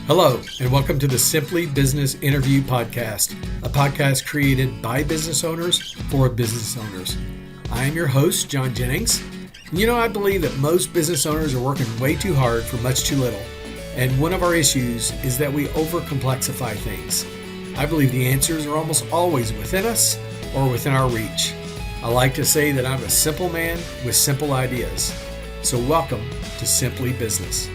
Hello, and welcome to the Simply Business Interview Podcast, a podcast created by business owners for business owners. I am your host, John Jennings. I believe that most business owners are working way too hard for much too little. And one of our issues is that we overcomplexify things. I believe the answers are almost always within us or within our reach. I like to say that I'm a simple man with simple ideas. So welcome to Simply Business.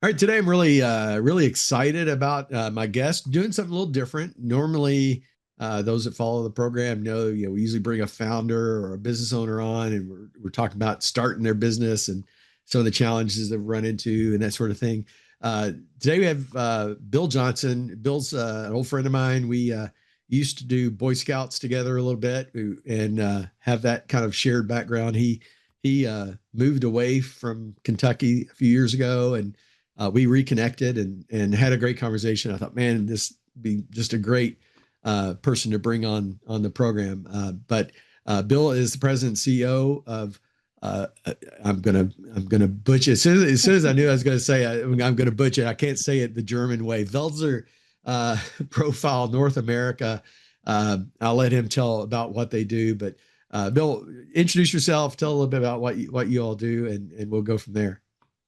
All right, today I'm really excited about my guest doing something a little different. Normally, those that follow the program know, we usually bring a founder or a business owner on, and we're talking about starting their business and some of the challenges they've run into and that sort of thing. Today we have Bill Johnson. Bill's an old friend of mine. We used to do Boy Scouts together a little bit and have that kind of shared background. He moved away from Kentucky a few years ago, and we reconnected and had a great conversation. I thought, man, this would be just a great person to bring on the program. But Bill is the president and CEO of. I'm gonna butcher as soon as I knew I was gonna say I'm gonna butcher it. I can't say it the German way. Welser Profile North America. I'll let him tell about what they do. But Bill, introduce yourself. Tell a little bit about what you all do, and we'll go from there.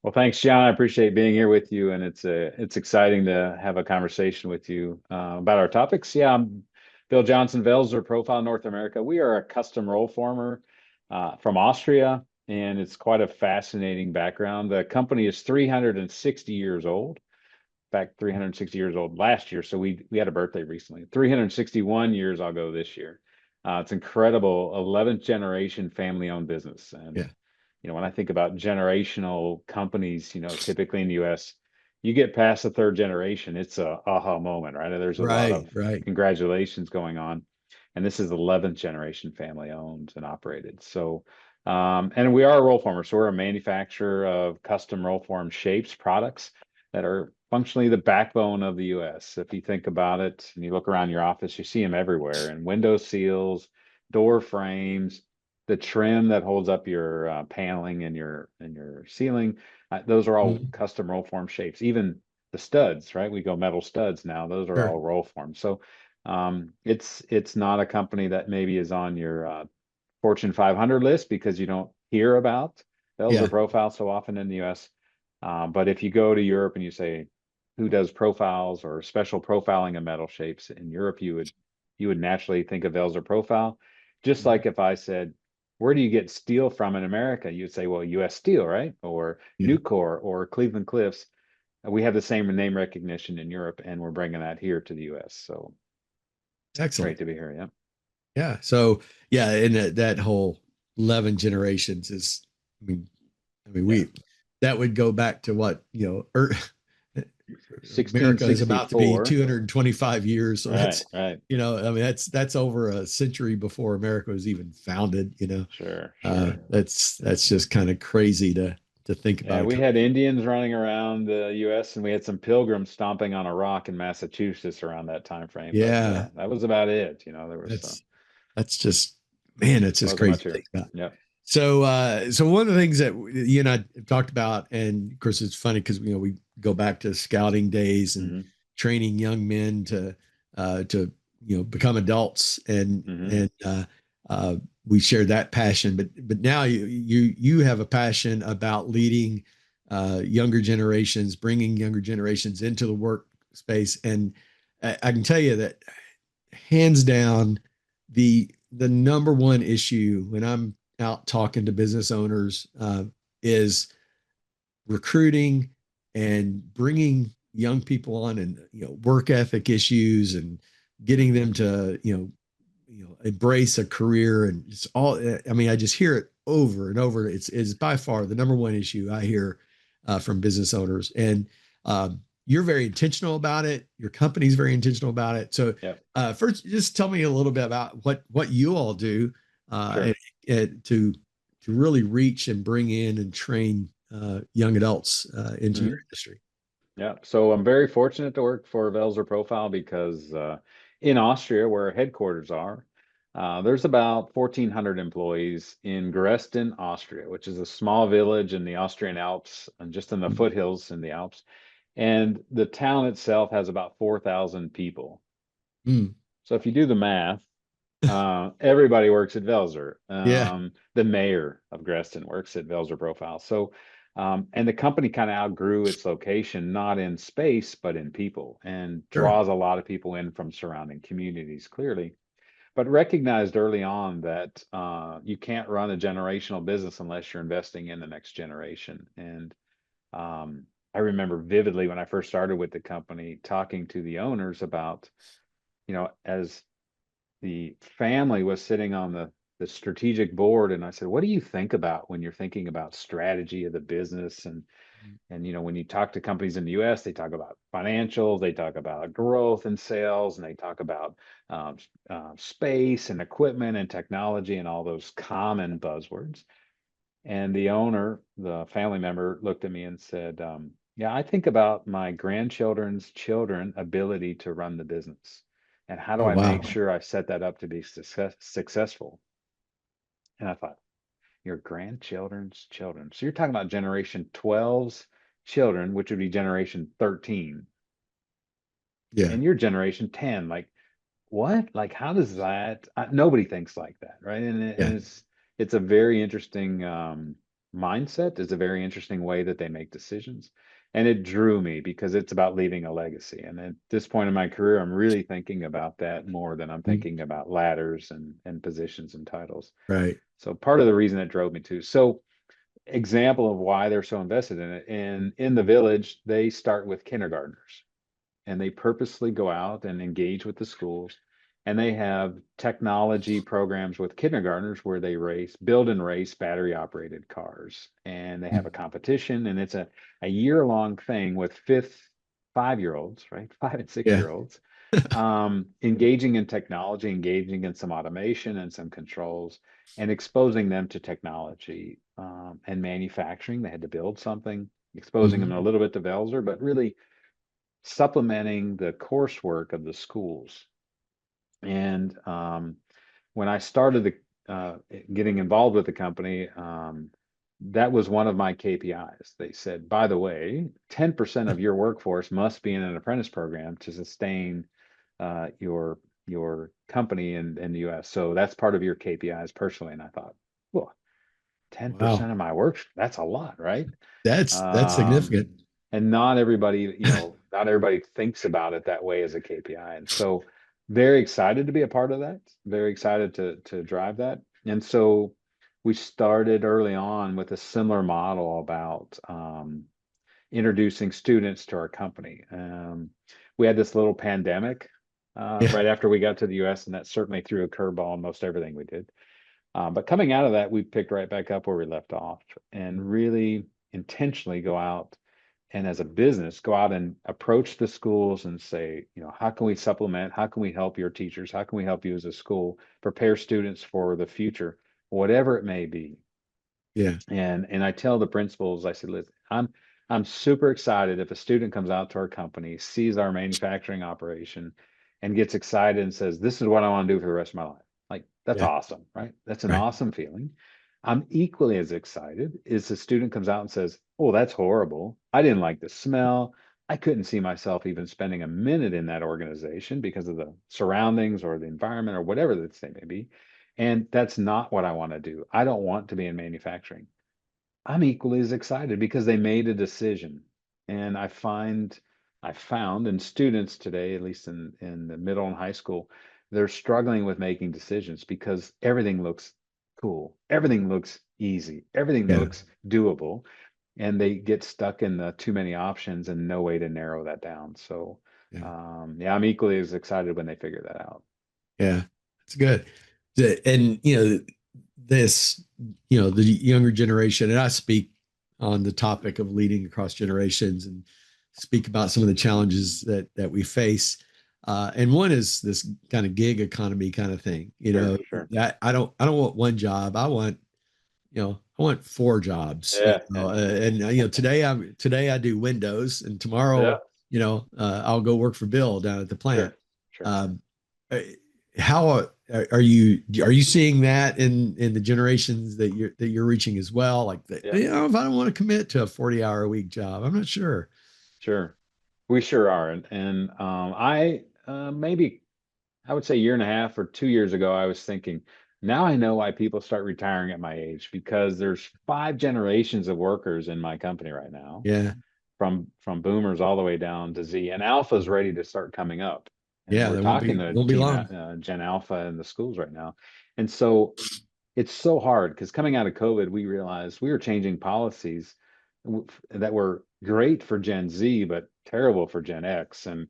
Well, thanks, John. I appreciate being here with you, and it's exciting to have a conversation with you about our topics. Yeah, I'm Bill Johnson, Welser Profile North America. We are a custom roll former from Austria, and it's quite a fascinating background. The company is 360 years old. In fact, 360 years old last year. So we had a birthday recently. 361 years I'll go this year. It's incredible. 11th generation family-owned business, and Yeah. when I think about generational companies, typically in the US, you get past the third generation, it's a aha moment, right? There's a lot of Right. congratulations going on. And this is 11th generation family owned and operated. So, and we are a roll former. So we're a manufacturer of custom roll form shapes, products that are functionally the backbone of the US. If you think about it and you look around your office, you see them everywhere, and window seals, door frames, the trim that holds up your paneling and your ceiling. Those are all custom roll form shapes. Even the studs, right? We go metal studs now. Those are all roll form. So it's not a company that maybe is on your Fortune 500 list because you don't hear about Welser Profile so often in the US. But if you go to Europe and you say, who does profiles or special profiling of metal shapes in Europe, you would naturally think of Welser Profile. Just like if I said, where do you get steel from in America? You'd say, well, US Steel, right? Or Nucor or Cleveland Cliffs. We have the same name recognition in Europe, and we're bringing that here to the US. So Excellent. great to be here. Yeah. Yeah. So yeah, and that whole 11 generations is, we that would go back to what, America is about to be 225 years. So right. that's over a century before America was even founded, Sure. That's just kind of crazy to think about. We had Indians running around the US, and we had some pilgrims stomping on a rock in Massachusetts around that time frame. Yeah. But, that was about it. There was that's just, man, it's just crazy to think about. Yeah. So one of the things that you and I talked about, and of course it's funny because we go back to scouting days and training young men to become adults, and we share that passion. But now you have a passion about leading younger generations, bringing younger generations into the workspace, and I can tell you that hands down the number one issue when I'm out talking to business owners is recruiting and bringing young people on, and work ethic issues, and getting them to embrace a career. And it's all, I just hear it over and over. It's by far the number one issue I hear from business owners. And you're very intentional about it. Your company's very intentional about it. So first, just tell me a little bit about what you all do to really reach and bring in and train young adults into your industry. Yeah. So I'm very fortunate to work for Welser Profile because in Austria, where our headquarters are, There's about 1,400 employees in Dresden, Austria, which is a small village in the Austrian Alps and just in the foothills in the Alps. And the town itself has about 4,000 people. Mm. So if you do the math, everybody works at Welser. Yeah. The mayor of Dresden works at Welser Profile. So, and the company kind of outgrew its location, not in space, but in people, and Sure. draws a lot of people in from surrounding communities, clearly. But recognized early on that you can't run a generational business unless you're investing in the next generation. And I remember vividly when I first started with the company, talking to the owners about, as the family was sitting on the strategic board, and I said, what do you think about when you're thinking about strategy of the business? And when you talk to companies in the US, they talk about financials, they talk about growth and sales, and they talk about space and equipment and technology and all those common buzzwords. And the owner, the family member, looked at me and said, yeah, I think about my grandchildren's children ability to run the business. And how do Oh, I make wow. sure I set that up to be successful? And I thought, your grandchildren's children. So you're talking about generation 12's children, which would be generation 13, Yeah. and your generation 10. Like, what? Like, how does that? Nobody thinks like that, right? And Yeah. it's a very interesting mindset. It's a very interesting way that they make decisions, and it drew me because it's about leaving a legacy. And at this point in my career, I'm really thinking about that more than I'm Mm. thinking about ladders and positions and titles. Right. So part of the reason that drove me to. So example of why they're so invested in it. And in the village, they start with kindergartners, and they purposely go out and engage with the schools. And they have technology programs with kindergartners where they build and race battery operated cars. And they have a Mm. competition, and it's a year-long thing with 5-year olds, right? 5 and 6 Yeah. year olds, engaging in technology, engaging in some automation and some controls, and exposing them to technology and manufacturing. They had to build something, exposing them Mhm. a little bit to Velzer, but really supplementing the coursework of the schools. And when I started getting involved with the company, that was one of my KPIs. They said, by the way, 10% of your workforce must be in an apprentice program to sustain your company in the US. So that's part of your KPIs personally. And I thought, well, Wow. 10% of my work, that's a lot, right? That's Um, significant. and not everybody thinks about it that way as a KPI. And so very excited to be a part of that, very excited to drive that. And so we started early on with a similar model about introducing students to our company. We had this little pandemic Yeah. right after we got to the US, and that certainly threw a curveball in most everything we did. But coming out of that, we picked right back up where we left off and really intentionally go out and as a business, go out and approach the schools and say, how can we supplement? How can we help your teachers? How can we help you as a school prepare students for the future, whatever it may be? Yeah. And I tell the principals, I said, listen, I'm super excited if a student comes out to our company, sees our manufacturing operation, and gets excited and says, this is what I want to do for the rest of my life. Like, that's Yeah. awesome, right? That's an Right. awesome feeling. I'm equally as excited as the student comes out and says, oh, that's horrible. I didn't like the smell. I couldn't see myself even spending a minute in that organization because of the surroundings or the environment or whatever the thing may be. And that's not what I want to do. I don't want to be in manufacturing. I'm equally as excited because they made a decision. And I found in students today, at least in the middle and high school, they're struggling with making decisions because everything looks cool, everything looks easy, everything Yeah. looks doable, and they get stuck in the too many options and no way to narrow that down. So Yeah. yeah, I'm equally as excited when they figure that out. Yeah. That's good. And this, the younger generation, and I speak on the topic of leading across generations and speak about some of the challenges that we face. And one is this kind of gig economy kind of thing. Sure, sure. That I don't want one job. I want 4 jobs. Yeah, yeah, Today I do Windows, and yeah, tomorrow, I'll go work for Bill down at the plant. sure, sure. Um, uh, how are you seeing that in the generations that you're reaching as well? Like that, Yeah, if I don't want to commit to a 40-hour a week job, I'm not sure. sure. We sure are. I maybe I would say a year and a half or 2 years ago, I was thinking, now I know why people start retiring at my age because there's 5 generations of workers in my company right now, Yeah. from boomers all the way down to Z, and Alpha's ready to start coming up. And Yeah, we're there won't talking be to won't be long. Gen Alpha in the schools right now. And so it's so hard because coming out of COVID, we realized we were changing policies that were great for Gen Z, but terrible for Gen X. And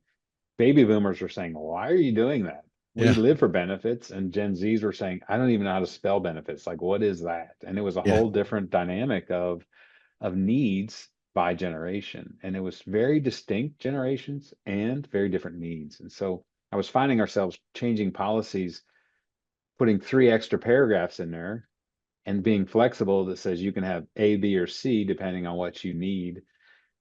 baby boomers were saying, why are you doing that? We Yeah. live for benefits. And Gen Zs were saying, I don't even know how to spell benefits. Like, what is that? And it was a Yeah. whole different dynamic of needs by generation. And it was very distinct generations and very different needs. And so I was finding ourselves changing policies, putting 3 extra paragraphs in there and being flexible that says you can have A, B, or C depending on what you need,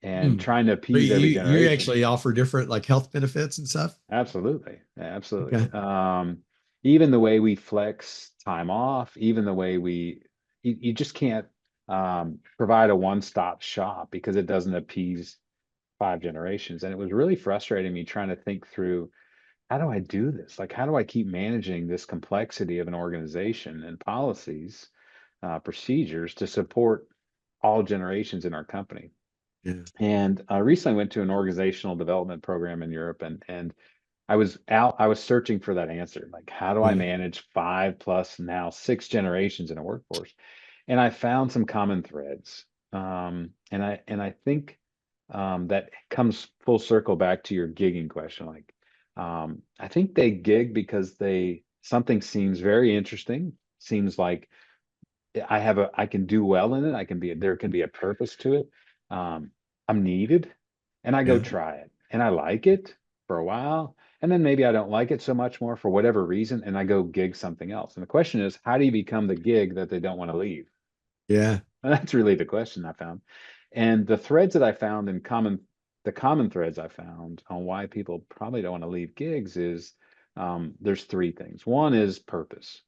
and Hmm. trying to So appease every you generation. actually offer different like health benefits and stuff? Absolutely. Absolutely. Okay. Even the way we flex time off, even the way you just can't provide a one-stop shop because it doesn't appease 5 generations. And it was really frustrating me trying to think through, how do I do this? Like, how do I keep managing this complexity of an organization and policies, procedures to support all generations in our company? Yeah. And I recently went to an organizational development program in Europe, and I was searching for that answer. Like, how do I Yeah. manage 5 plus now 6 generations in a workforce? And I found some common threads. And I think that comes full circle back to your gigging question. Like, I think they gig because something seems very interesting, seems like I can do well in it. There can be a purpose to it. Um, I'm needed, and I go Yeah. try it, and I like it for a while, and then maybe I don't like it so much more for whatever reason, and I go gig something else. And the question is, how do you become the gig that they don't want to leave? Yeah. And that's really the question I found. And the threads that I found the common threads I found on why people probably don't want to leave gigs is, there's 3 things. One is purpose.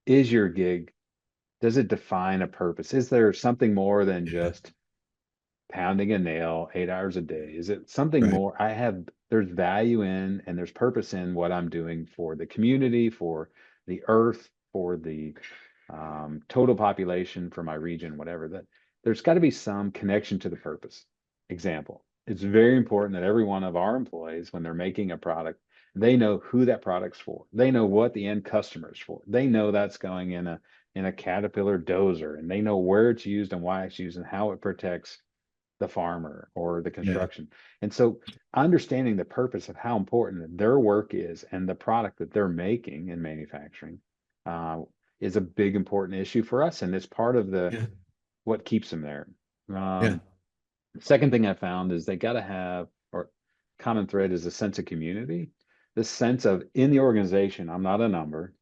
Is your gig, does it define a purpose? Is there something more than Yeah. just pounding a nail 8 hours a day? Is it something Right. more? There's value in and there's purpose in what I'm doing for the community, for the earth, for the total population, for my region, whatever. That there's got to be some connection to the purpose. Example, it's very important that every one of our employees, when they're making a product, they know who that product's for. They know what the end customer is for. They know that's going in a Caterpillar dozer, and they know where it's used and why it's used and how it protects the farmer or the Yeah. construction. And so understanding the purpose of how important their work is and the product that they're making and manufacturing, uh, is a big important issue for us, and it's part of the Yeah. what keeps them there. Yeah. Second thing I found is they got to have, or common thread is a sense of community, this sense of, in the organization, I'm not a number.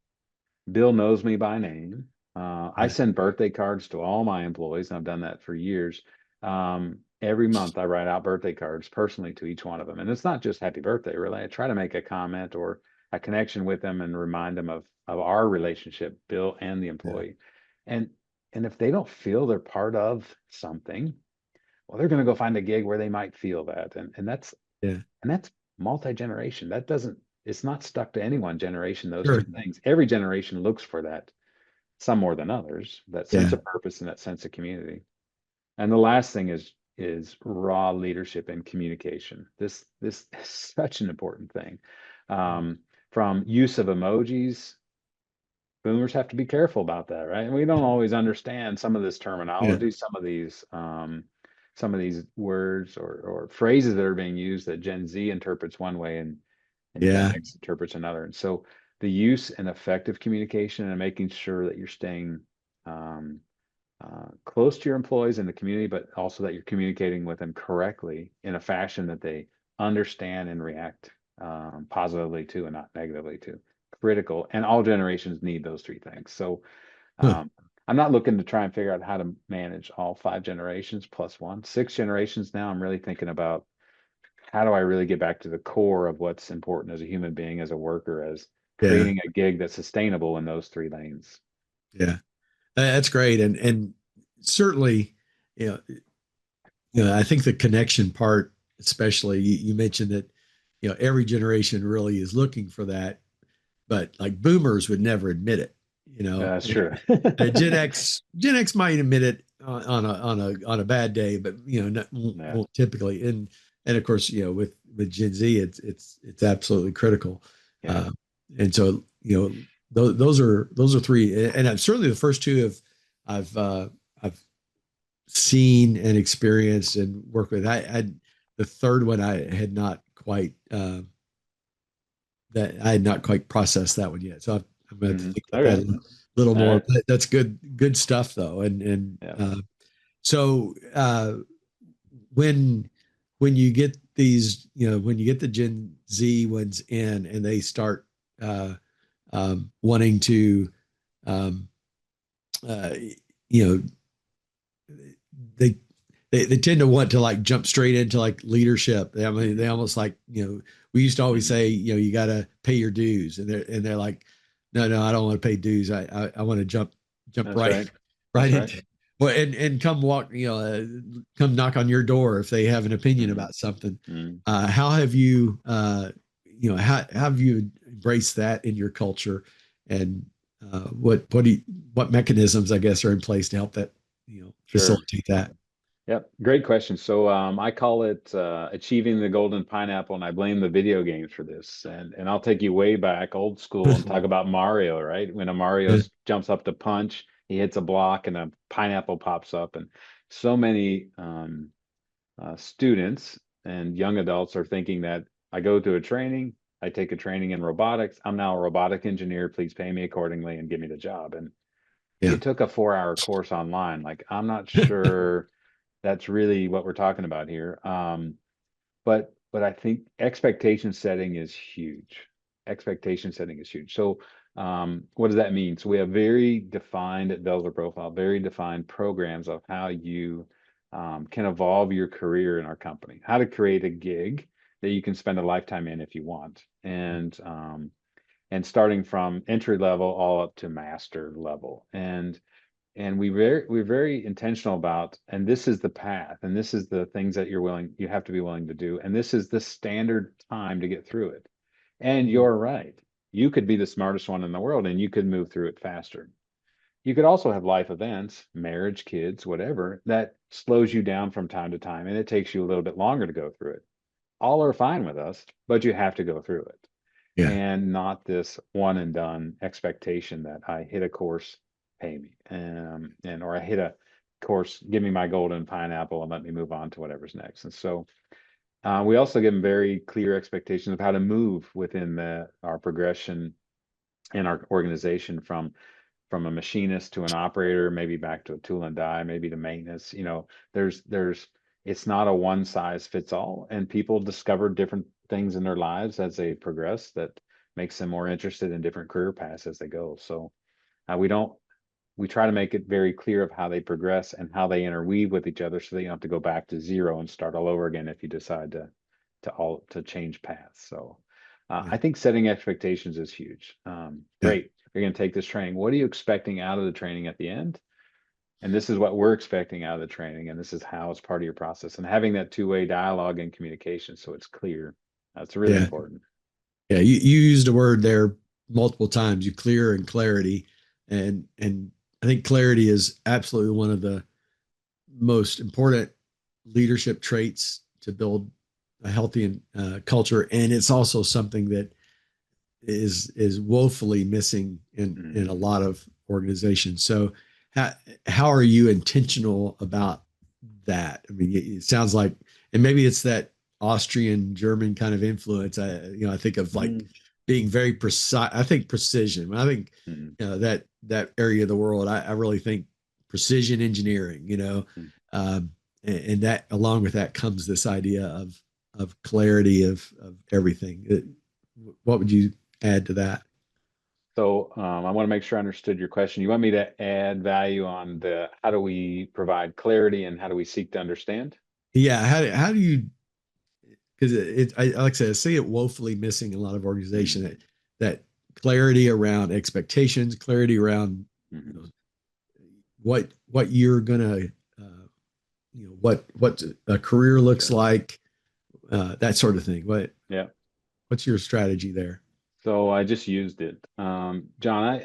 Bill knows me by name. I Yeah. send birthday cards to all my employees, and I've done that for years. Every month, I write out birthday cards personally to each one of them, and it's not just happy birthday. Really, I try to make a comment or a connection with them and remind them of our relationship, Bill and the Yeah. employee. And and if they don't feel they're part of something, well, they're going to go find a gig where they might feel that, Yeah. and that's multi-generation. That doesn't, it's not stuck to any one generation, those two Sure. things. Every generation looks for that, some more than others, that sense Yeah. of purpose and that sense of community. And the last thing is raw leadership and communication. This is such an important thing. Um, from use of emojis, boomers have to be careful about that, right? And we don't always understand some of this Yeah. terminology, some of these words or phrases that are being used that Gen Z interprets one way and Gen Yeah. X interprets another. And so the use and effective communication and making sure that you're staying um, close to your employees and the community, but also that you're communicating with them correctly in a fashion that they understand and react positively to and not negatively to. Critical, and all generations need those 3 things. So Huh. I'm not looking to try and figure out how to manage all 5 generations plus one, 6 generations now. I'm really thinking about, how do I really get back to the core of what's important as a human being, as a worker, as Yeah. creating a gig that's sustainable in those 3 lanes. Yeah. That's great. And certainly, you know, I think the connection part, especially you mentioned that, every generation really is looking for that, but like boomers would never admit it, That's true. Gen X might admit it on a bad day, but Yeah. won't typically. And of course, with Gen Z, it's absolutely critical. Yeah. Uh, and so, those are three, and certainly the first two I've seen and experienced and worked with. The third one I had not quite processed that one yet. So I'm going to think about that Okay. a little All more. right. But that's good stuff though. And Yeah. so when you get these, when you get the Gen Z ones in and they start wanting to, um, uh, you know, they they tend to want to like jump straight into like leadership. I mean, they almost like, we used to always say, you got to pay your dues, and they're like, no, I don't want to pay dues. I want to jump That's right. right That's right. into, well, and come walk, come knock on your door if they have an opinion Mm-hmm. about something. Mm-hmm. How have you, how have you embraced that in your culture, and what mechanisms, I guess, are in place to help that, Sure. facilitate that? Yep, great question. So I call it achieving the golden pineapple, and I blame the video games for this. And I'll take you way back, old school, and talk about Mario, right? When a Mario Yeah. jumps up to punch, he hits a block, and a pineapple pops up. And so many students and young adults are thinking that I go to a training, I take a training in robotics. I'm now a robotic engineer. Please pay me accordingly and give me the job. And you Yeah. took a 4-hour course online. Like, I'm not sure that's really what we're talking about here. But I think expectation setting is huge. Expectation setting is huge. So what does that mean? So we have very defined at Welser Profile, very defined programs of how you can evolve your career in our company, how to create a gig that you can spend a lifetime in if you want, and starting from entry level all up to master level. And we're very intentional about, and this is the path, and this is the things that you have to be willing to do, and this is the standard time to get through it. And you're right, you could be the smartest one in the world and you could move through it faster. You could also have life events, marriage, kids, whatever, that slows you down from time to time, and it takes you a little bit longer to go through it. All are fine with us, but you have to go through it, Yeah. and not this one and done expectation that I hit a course, pay me, and or I hit a course, give me my golden pineapple and let me move on to whatever's next. And so we also give them very clear expectations of how to move within our progression in our organization, from a machinist to an operator, maybe back to a tool and die, maybe to maintenance. There's it's not a one size fits all, and people discover different things in their lives as they progress that makes them more interested in different career paths as they go. So we don't we try to make it very clear of how they progress and how they interweave with each other, so that you don't have to go back to zero and start all over again if you decide to change paths. So Yeah. I think setting expectations is huge. Yeah. Great, you're going to take this training. What are you expecting out of the training at the end? And this is what we're expecting out of the training, and this is how it's part of your process. And having that two-way dialogue and communication, so it's clear. That's really Yeah. important. Yeah. You used a word there multiple times, you clear and clarity. And I think clarity is absolutely one of the most important leadership traits to build a healthy culture. And it's also something that is woefully missing in a Mm. lot of organizations. So how are you intentional about that? I mean, it sounds like, and maybe it's that Austrian German kind of influence. I think of like Mm. being very precise. I think precision. I think Mm. that area of the world. I really think precision engineering. Mm. And that, along with that, comes this idea of clarity of everything. What would you add to that? So I want to make sure I understood your question. You want me to add value on the how do we provide clarity and how do we seek to understand? Yeah, how do you, because I like I said, I see it woefully missing in a lot of organizations, Mm. that clarity around expectations, clarity around what you're gonna what a career looks like, that sort of thing. What's your strategy there? So I just used it. John,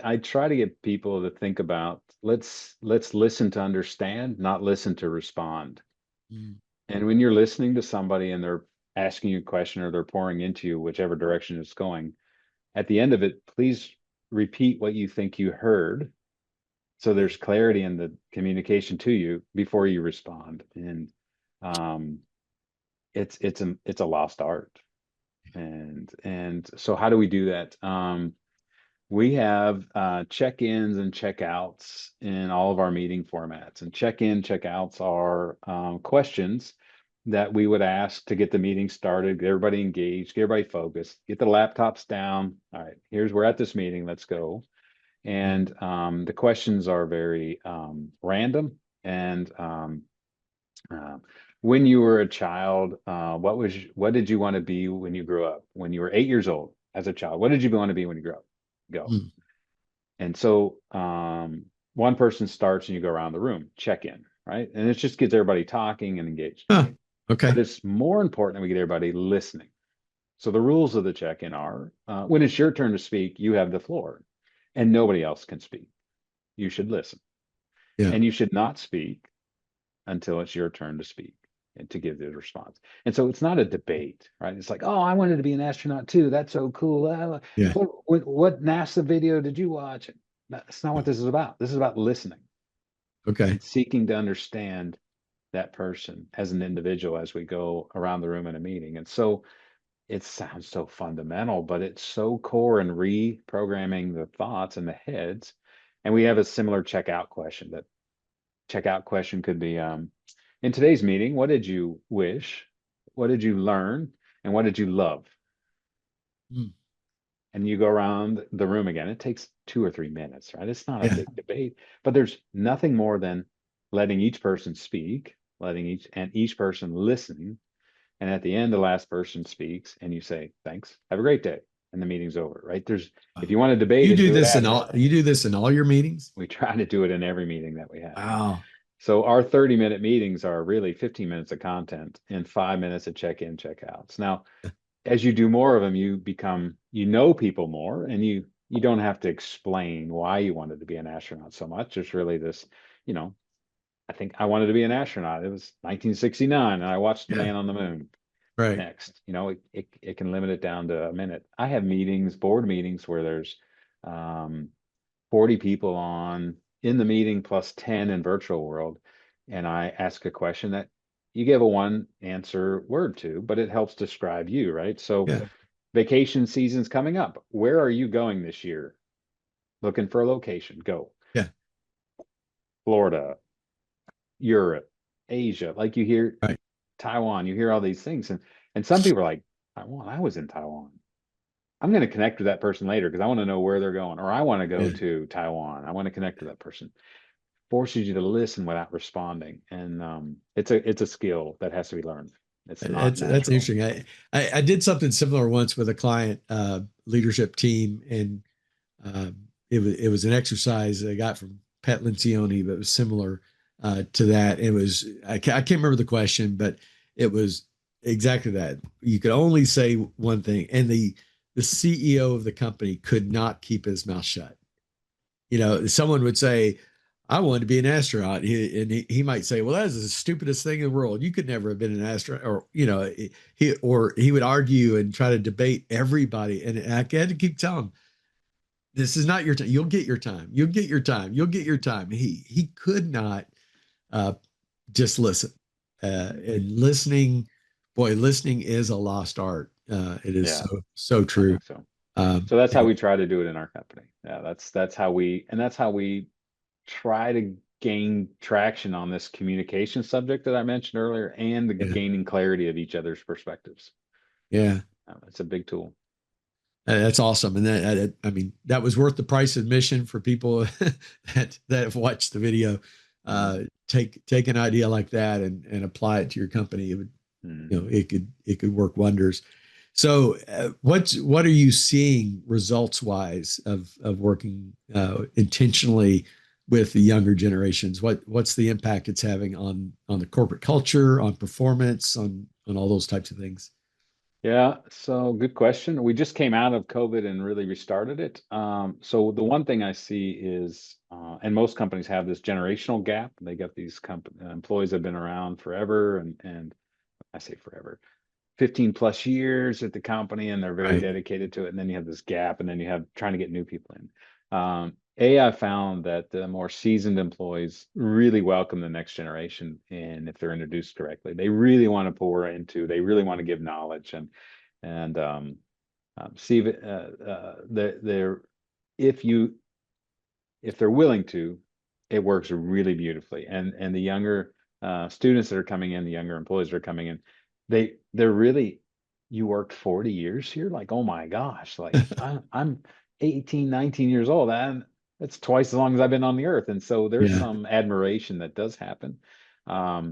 I try to get people to think about let's listen to understand, not listen to respond. Mm. And when you're listening to somebody and they're asking you a question or they're pouring into you, whichever direction it's going, at the end of it, please repeat what you think you heard. So there's clarity in the communication to you before you respond. And um, it's a lost art. And so how do we do that? We have check-ins and check-outs in all of our meeting formats. And check-in, check-outs are questions that we would ask to get the meeting started, get everybody engaged, get everybody focused, get the laptops down. All right, we're at this meeting, let's go. And the questions are very random. And uh, when you were a child, what did you want to be when you grew up? When you were 8 years old as a child, what did you want to be when you grew up? Go. Mm. And so one person starts and you go around the room, check in, right? And it just gets everybody talking and engaged. Huh. Okay. But it's more important that we get everybody listening. So the rules of the check-in are when it's your turn to speak, you have the floor and nobody else can speak. You should listen. Yeah. And you should not speak until it's your turn to speak and to give the response. And so it's not a debate, right? It's like, oh, I wanted to be an astronaut too. That's so cool. Yeah. What NASA video did you watch? That's not what this is about. This is about listening. Okay. And seeking to understand that person as an individual as we go around the room in a meeting. And so it sounds so fundamental, but it's so core in reprogramming the thoughts in the heads. And we have a similar checkout question. That checkout question could be, in today's meeting, what did you wish? What did you learn? And what did you love? Mm. And you go around the room again. It takes 2 or 3 minutes, right? It's not a Yeah. big debate, but there's nothing more than letting each person speak, letting each person listening. And at the end, the last person speaks and you say, thanks, have a great day. And the meeting's over, right? If you want to debate You it, do do it this in after. you do this in all your meetings? We try to do it in every meeting that we have. Wow. So our 30-minute meetings are really 15 minutes of content and 5 minutes of check-in, check-outs. Now, as you do more of them, you know people more, and you don't have to explain why you wanted to be an astronaut so much. There's really this, I think I wanted to be an astronaut. It was 1969, and I watched The Yeah. Man on the Moon. Right. Next, it can limit it down to a minute. I have board meetings where there's 40 people in the meeting plus 10 in virtual world. And I ask a question that you give a one answer word to, but it helps describe you, right? So Yeah. vacation season's coming up. Where are you going this year? Looking for a location. Go. Yeah. Florida, Europe, Asia. Like you hear Right. Taiwan, you hear all these things. And some people are like, Taiwan, I was in Taiwan. I'm going to connect with that person later because I want to know where they're going, or I want to go to Taiwan. I want to connect to that person. Forces you to listen without responding, and it's a skill that has to be learned. It's not That's natural. interesting. I did something similar once with a client leadership team, and it was an exercise I got from Pat Lencioni, but it was similar to that. It was I can't remember the question, but it was exactly that. You could only say one thing, and the CEO of the company could not keep his mouth shut. Someone would say, I wanted to be an astronaut. He might say, well, that is the stupidest thing in the world. You could never have been an astronaut. Or, he would argue and try to debate everybody. And I had to keep telling him, this is not your time. You'll get your time. You'll get your time. You'll get your time. He could not just listen. And listening is a lost art. It is so I true. think so. So that's how we try to do it in our company. Yeah, that's how we try to gain traction on this communication subject that I mentioned earlier, and the gaining clarity of each other's perspectives. Yeah, it's a big tool. That's awesome, and that was worth the price of admission for people that have watched the video. Take an idea like that and apply it to your company. It would, it could work wonders. So, what are you seeing results wise of working intentionally with the younger generations? What's the impact it's having on the corporate culture, on performance, on all those types of things? Yeah, so good question. We just came out of COVID and really restarted it. So the one thing I see is, and most companies have this generational gap. They got these employees that have been around forever, and I say forever, 15 plus years at the company, and they're very Right. dedicated to it. And then you have this gap, and then you have trying to get new people in. AI found that the more seasoned employees really welcome the next generation, and if they're introduced correctly, they really want to pour into, they really want to give knowledge, and see if they're if you if they're willing to, it works really beautifully. And the younger students that are coming in, the younger employees that are coming in, they're really, you worked 40 years here? Like, oh my gosh, like I'm 18, 19 years old. And that's twice as long as I've been on the earth. And so there's Yeah. some admiration that does happen. I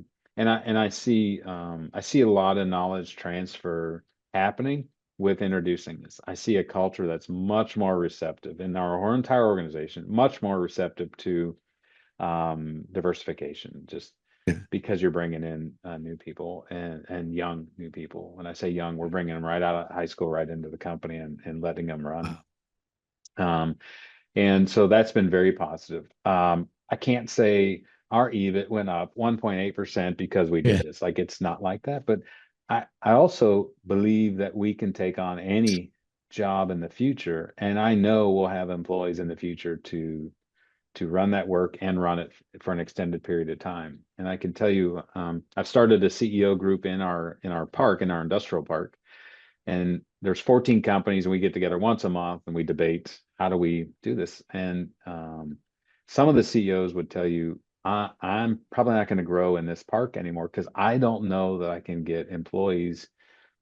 see a lot of knowledge transfer happening with introducing this. I see a culture that's much more receptive in our whole entire organization, much more receptive to diversification, just Yeah. because you're bringing in new people and young new people. When I say young, we're bringing them right out of high school, right into the company and letting them run. Wow. Um, and so that's been very positive. I can't say our EBIT went up 1.8% because we Yeah. did this. Like it's not like that. But I also believe that we can take on any job in the future. And I know we'll have employees in the future to run that work and run it for an extended period of time. And I can tell you, I've started a CEO group in our park, in our industrial park, and there's 14 companies, and we get together once a month and we debate how do we do this. And some of the CEOs would tell you, I'm probably not going to grow in this park anymore because I don't know that I can get employees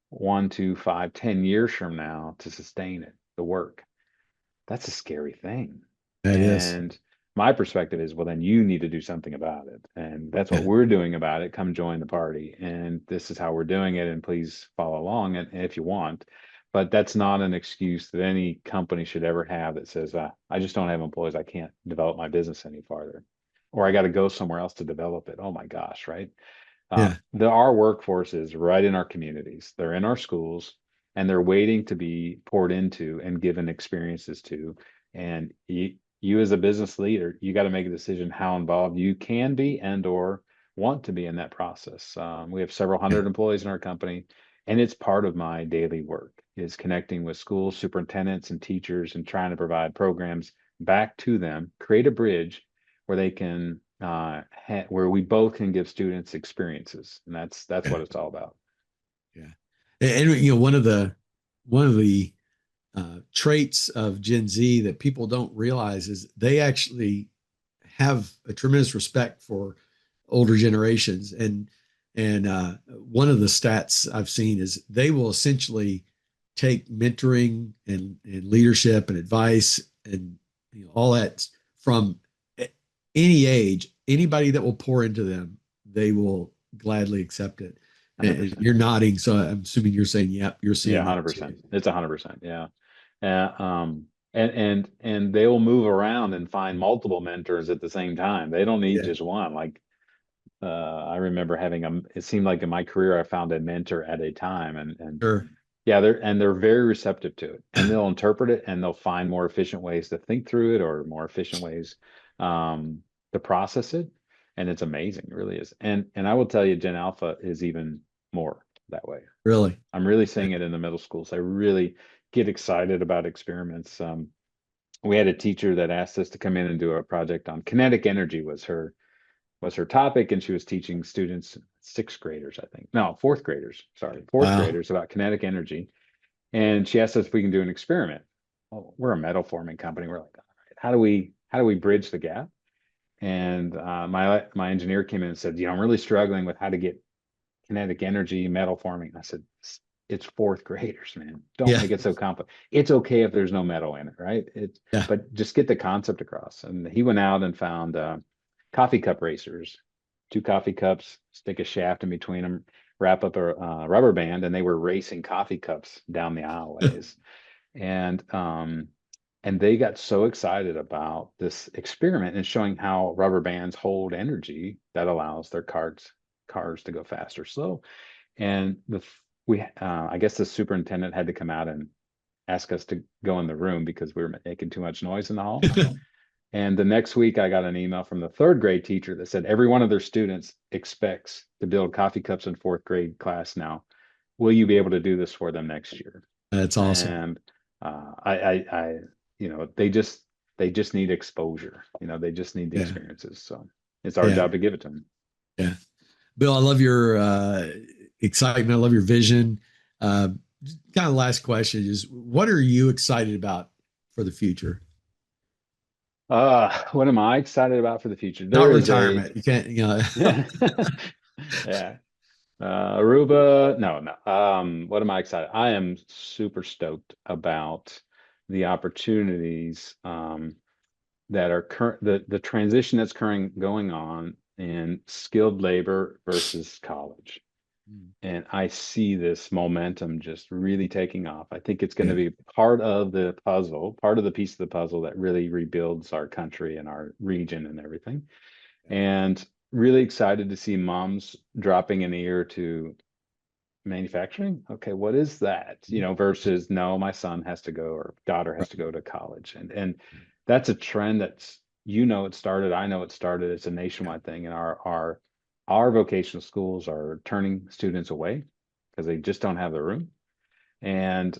1, 2, 5, 10 years from now to sustain it, the work. That's a scary thing. That is. And my perspective is, well, then you need to do something about it. And that's what Yeah. we're doing about it. Come join the party. And this is how we're doing it. And please follow along and if you want. But that's not an excuse that any company should ever have that says, I just don't have employees. I can't develop my business any farther. Or I got to go somewhere else to develop it. Oh my gosh, right? Yeah. Our workforce is right in our communities. They're in our schools, and they're waiting to be poured into and given experiences to. And you as a business leader, you got to make a decision how involved you can be and or want to be in that process. We have several Yeah. hundred employees in our company, and it's part of my daily work is connecting with school superintendents and teachers and trying to provide programs back to them, create a bridge where they can where we both can give students experiences, and that's Yeah. what it's all about. Yeah. And one of the traits of Gen Z that people don't realize is they actually have a tremendous respect for older generations. And one of the stats I've seen is they will essentially take mentoring and leadership and advice and all that from any age. Anybody that will pour into them, they will gladly accept it. And 100%. you're nodding, so I'm assuming you're saying, "Yep, you're Yeah, seeing that too." 100%. It's 100%. Yeah. And they will move around and find multiple mentors at the same time. They don't need Yeah, just one. Like I remember having it seemed like in my career I found a mentor at a time, and sure. yeah, they're very receptive to it, and they'll interpret it, and they'll find more efficient ways to think through it, or more efficient ways um, to process it, and it's amazing, it really is. And I will tell you, Gen Alpha is even more that way. Really. I'm really Okay. seeing it in the middle schools. I really get excited about experiments. We had a teacher that asked us to come in and do a project on kinetic energy was her topic, and she was teaching students, sixth graders, I think. No, fourth graders, sorry, fourth Wow. graders about kinetic energy. And she asked us if we can do an experiment. Oh, we're a metal forming company. We're like, all right, how do we bridge the gap? And my engineer came in and said, I'm really struggling with how to get kinetic energy, metal forming. I said, it's fourth graders, man. Don't Yeah. make it so complicated. It's okay if there's no metal in it, right? Yeah. But just get the concept across. And he went out and found coffee cup racers, two coffee cups, stick a shaft in between them, wrap up a rubber band, and they were racing coffee cups down the aisleways. And they got so excited about this experiment and showing how rubber bands hold energy that allows their cars to go fast or slow. And I guess the superintendent had to come out and ask us to go in the room because we were making too much noise in the hall. And the next week, I got an email from the third grade teacher that said every one of their students expects to build coffee cups in fourth grade class now. Will you be able to do this for them next year? That's awesome. And they just need exposure. They just need the experiences. So it's our job to give it to them. Yeah. Bill, I love your excitement. I love your vision. Kind of last question is, what are you excited about for the future? What am I excited about for the future? Not retirement. You can't, Yeah. Aruba. No. What am I excited? I am super stoked about the opportunities that are the transition that's going on in skilled labor versus college. And I see this momentum just really taking off. I think it's going to be part of the piece of the puzzle that really rebuilds our country and our region and everything. And really excited to see moms dropping an ear to manufacturing. Okay, what is that? Versus no, my son has to go or daughter has to go to college. And that's a trend that's, it started. I know it started. It's a nationwide thing. And our vocational schools are turning students away because they just don't have the room. And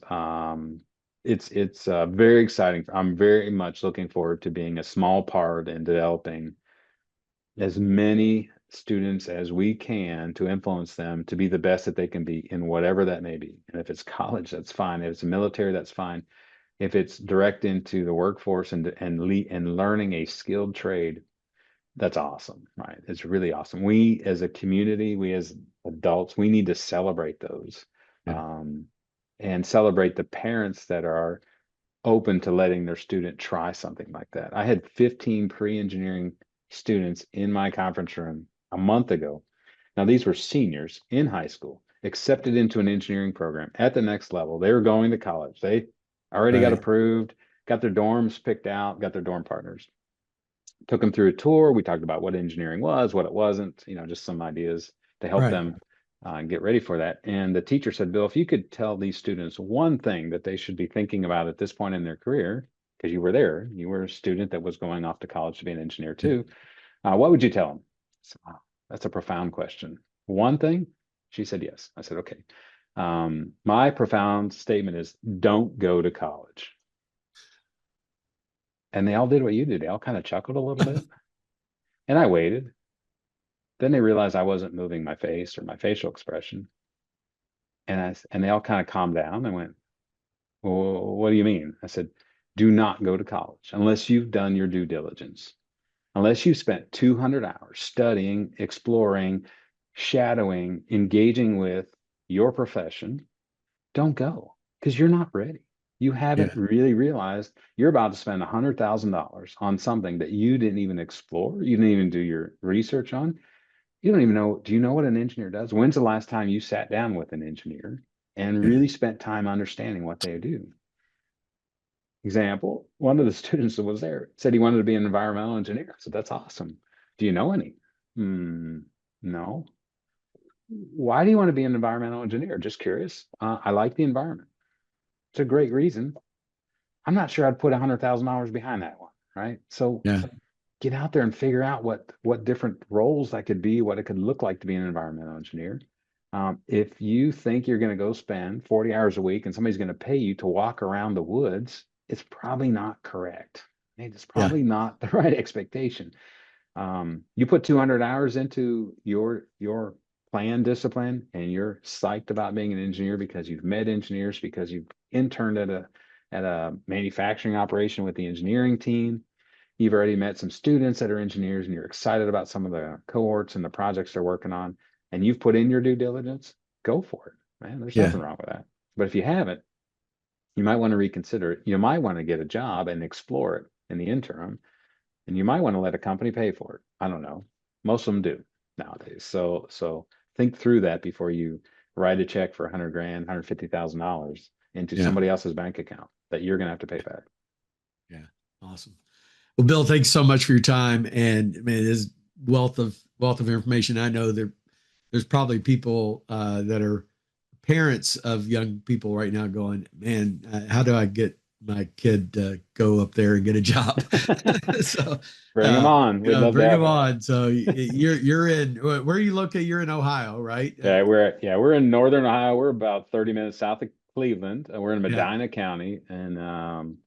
it's very exciting. I'm very much looking forward to being a small part in developing as many students as we can to influence them to be the best that they can be in whatever that may be. And if it's college, that's fine. If it's military, that's fine. If it's direct into the workforce and learning a skilled trade, that's awesome, right? It's really awesome. We as a community, we as adults, we need to celebrate those and celebrate the parents that are open to letting their student try something like that. I had 15 pre-engineering students in my conference room a month ago. Now, these were seniors in high school, accepted into an engineering program at the next level. They were going to college. They already got approved, got their dorms picked out, got their dorm partners. Took them through a tour. We talked about what engineering was, what it wasn't, just some ideas to help them get ready for that. And the teacher said, Bill, if you could tell these students one thing that they should be thinking about at this point in their career, because you were there, you were a student that was going off to college to be an engineer too, what would you tell them? So, wow, that's a profound question. One thing? She said yes. I said, okay. My profound statement is don't go to college. And they all did what you did. They all kind of chuckled a little bit. And I waited. Then they realized I wasn't moving my face or my facial expression. And they all kind of calmed down and went, well, what do you mean? I said, do not go to college unless you've done your due diligence. Unless you've spent 200 hours studying, exploring, shadowing, engaging with your profession, don't go because you're not ready. You haven't really realized you're about to spend $100,000 on something that you didn't even explore. You didn't even do your research on. You don't even know. Do you know what an engineer does? When's the last time you sat down with an engineer and really spent time understanding what they do? Example, one of the students that was there said he wanted to be an environmental engineer. So that's awesome. Do you know any? No. Why do you want to be an environmental engineer? Just curious. I like the environment. It's a great reason. I'm not sure I'd put $100,000 behind that one, right? So get out there and figure out what different roles that could be, what it could look like to be an environmental engineer. If you think you're going to go spend 40 hours a week and somebody's going to pay you to walk around the woods, it's probably not correct. It's probably not the right expectation. You put 200 hours into your plan discipline and you're psyched about being an engineer because you've met engineers, because you've interned at a manufacturing operation with the engineering team. You've already met some students that are engineers and you're excited about some of the cohorts and the projects they're working on, and you've put in your due diligence, go for it, man. There's nothing wrong with that. But if you haven't, you might want to reconsider it. You might want to get a job and explore it in the interim, and you might want to let a company pay for it. I don't know. Most of them do nowadays. So think through that before you write a check for $100,000, $150,000 into somebody else's bank account that you're going to have to pay back. Yeah. Awesome. Well, Bill, thanks so much for your time. And man, there's wealth of information. I know there's probably people that are parents of young people right now going, man, how do I get my kid to go up there and get a job? So Bring them on. We'd love to bring have them on. So you're in, where are you located? You're in Ohio, right? Yeah, we're in Northern Ohio. We're about 30 minutes south of Cleveland. We're in Medina County, and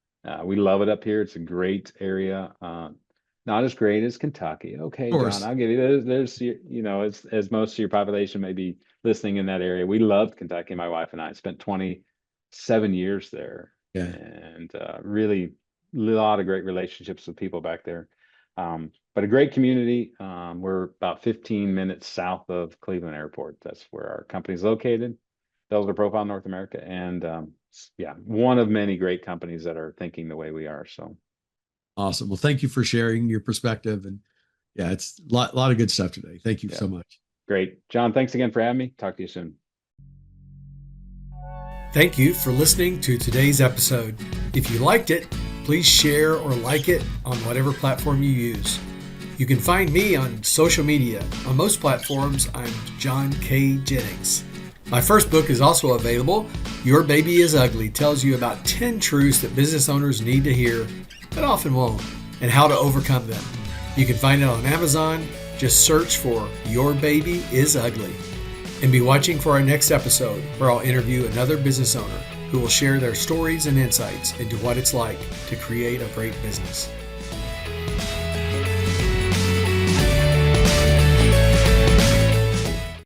we love it up here. It's a great area. Not as great as Kentucky. Okay, John, I'll give you there's as most of your population may be listening in that area. We loved Kentucky. My wife and I spent 27 years there, and really a lot of great relationships with people back there. But a great community. We're about 15 minutes south of Cleveland Airport. That's where our company's located. Welser Profile North America, and one of many great companies that are thinking the way we are. So. Awesome. Well, thank you for sharing your perspective. And it's a lot of good stuff today. Thank you so much. Great. John, thanks again for having me. Talk to you soon. Thank you for listening to today's episode. If you liked it, please share or like it on whatever platform you use. You can find me on social media. On most platforms, I'm John K. Jennings. My first book is also available. Your Baby is Ugly tells you about 10 truths that business owners need to hear but often won't, and how to overcome them. You can find it on Amazon. Just search for Your Baby is Ugly. And be watching for our next episode, where I'll interview another business owner who will share their stories and insights into what it's like to create a great business.